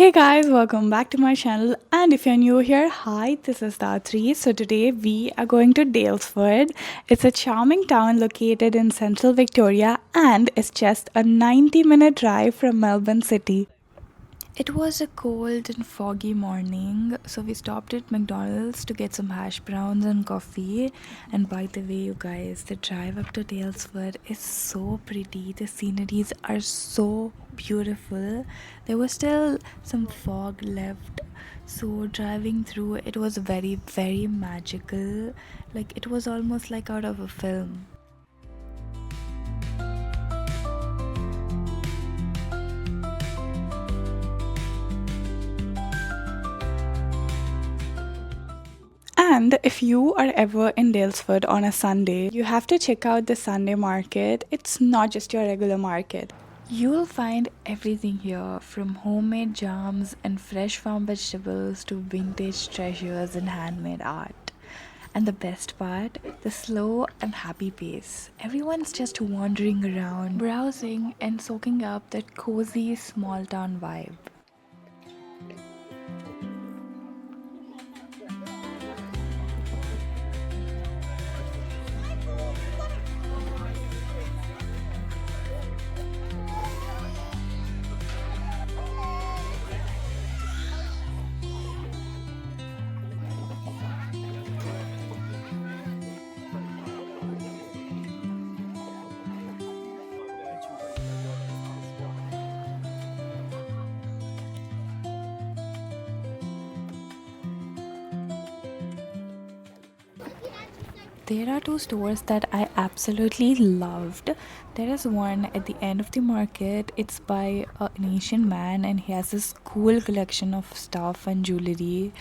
Hey guys, welcome back to my channel. And if you're new here, hi, this is Dhathri. So today we are going to Daylesford. It's a charming town located in central Victoria and it's just a 90-minute drive from Melbourne city. It was a cold and foggy morning, so we stopped at McDonald's to get some hash browns and coffee. And by the way, you guys, the drive up to Daylesford is so pretty. The sceneries are so beautiful. There was still some fog left, so driving through it was very, very magical. Like it was almost like out of a film. And if you are ever in Daylesford on a Sunday, you have to check out the Sunday market. It's not just your regular market. You'll find everything here from homemade jams and fresh farm vegetables to vintage treasures and handmade art. And the best part, the slow and happy pace. Everyone's just wandering around, browsing and soaking up that cozy small town vibe. There are two stores that I absolutely loved. There is one at the end of the market. It's by an Asian man and he has this cool collection of stuff and jewelry.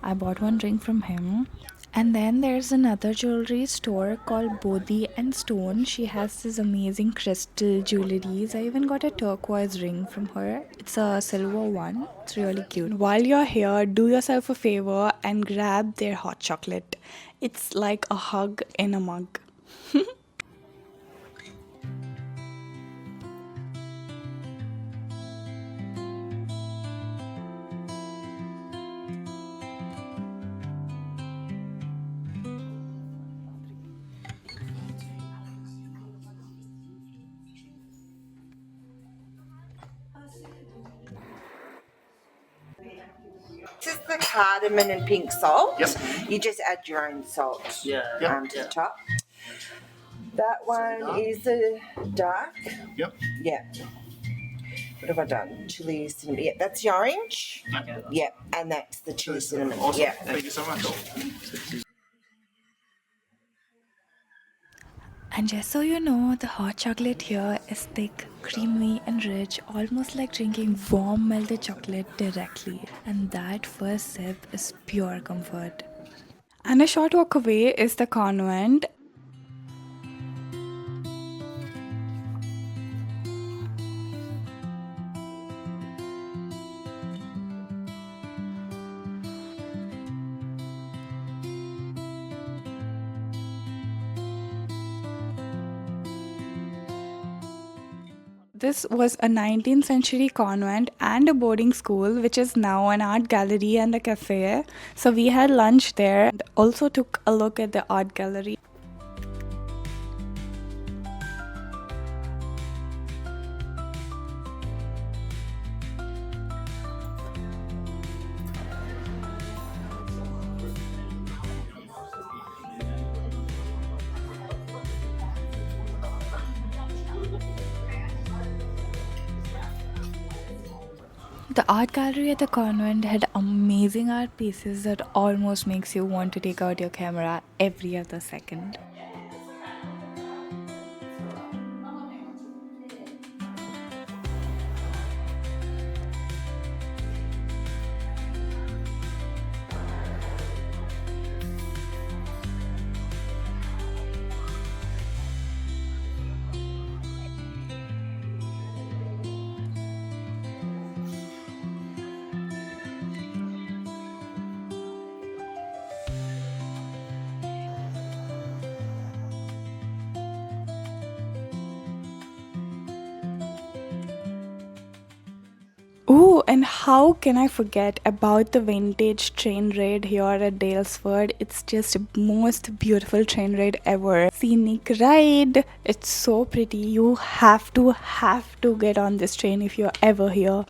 I bought one ring from him. And then there's another jewelry store called Bodhi and Stone. She has this amazing crystal jewelries. I even got a turquoise ring from her. It's a silver one. It's really cute. While you're here, do yourself a favor and grab their hot chocolate. It's like a hug in a mug. This is the cardamom and pink salt. Yep. You just add your own salt to the top. That one is a dark. Yep. Yeah. What have I done? Chili cinnamon. Yeah, that's the orange. Okay. Yeah, and that's the chili cinnamon. Awesome. Yeah. Thank you so much. And just so you know, the hot chocolate here is thick, creamy, and rich, almost like drinking warm melted chocolate directly. And that first sip is pure comfort. And a short walk away is the convent. This was a 19th century convent and a boarding school, which is now an art gallery and a cafe. So we had lunch there and also took a look at the art gallery. The art gallery at the convent had amazing art pieces that almost makes you want to take out your camera every other second. and how can I forget about the vintage train ride here at Daylesford? It's just most beautiful train ride ever. Scenic ride. It's so pretty. You have to get on this train if you're ever here.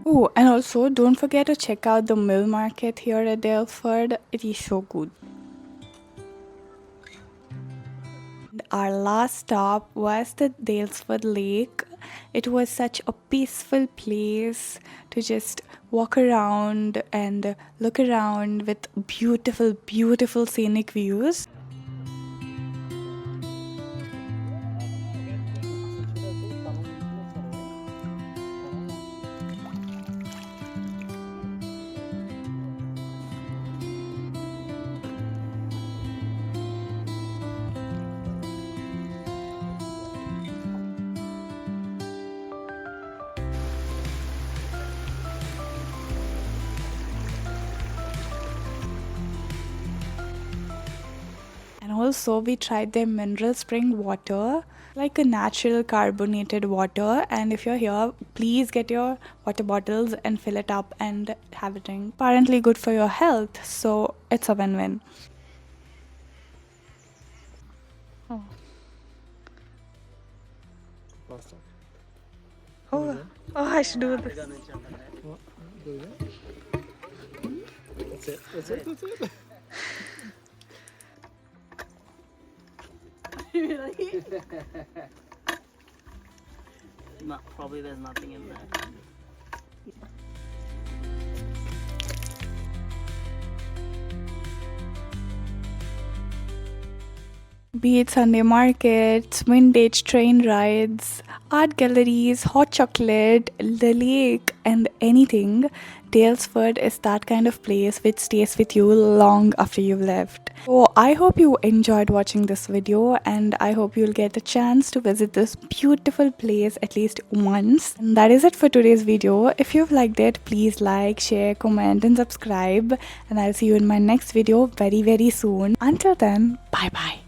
Oh, and also don't forget to check out the mill market here at Daylesford. It is so good. Our last stop was the Daylesford Lake. It was such a peaceful place to just walk around and look around with beautiful scenic views. And also we tried their mineral spring water, like a natural carbonated water. And if you're here, please get your water bottles and fill it up and have a drink. Apparently good for your health, so it's a win-win. Oh. Oh, I should do this. That's it. Really? No, probably there's nothing in there. Be it Sunday markets, vintage train rides, art galleries, hot chocolate, the lake, and anything, Daylesford is that kind of place which stays with you long after you've left. So I hope you enjoyed watching this video, and I hope you'll get a chance to visit this beautiful place at least once. And that is it for today's video. If you've liked it, please like, share, comment, and subscribe. And I'll see you in my next video very soon. Until then, bye bye.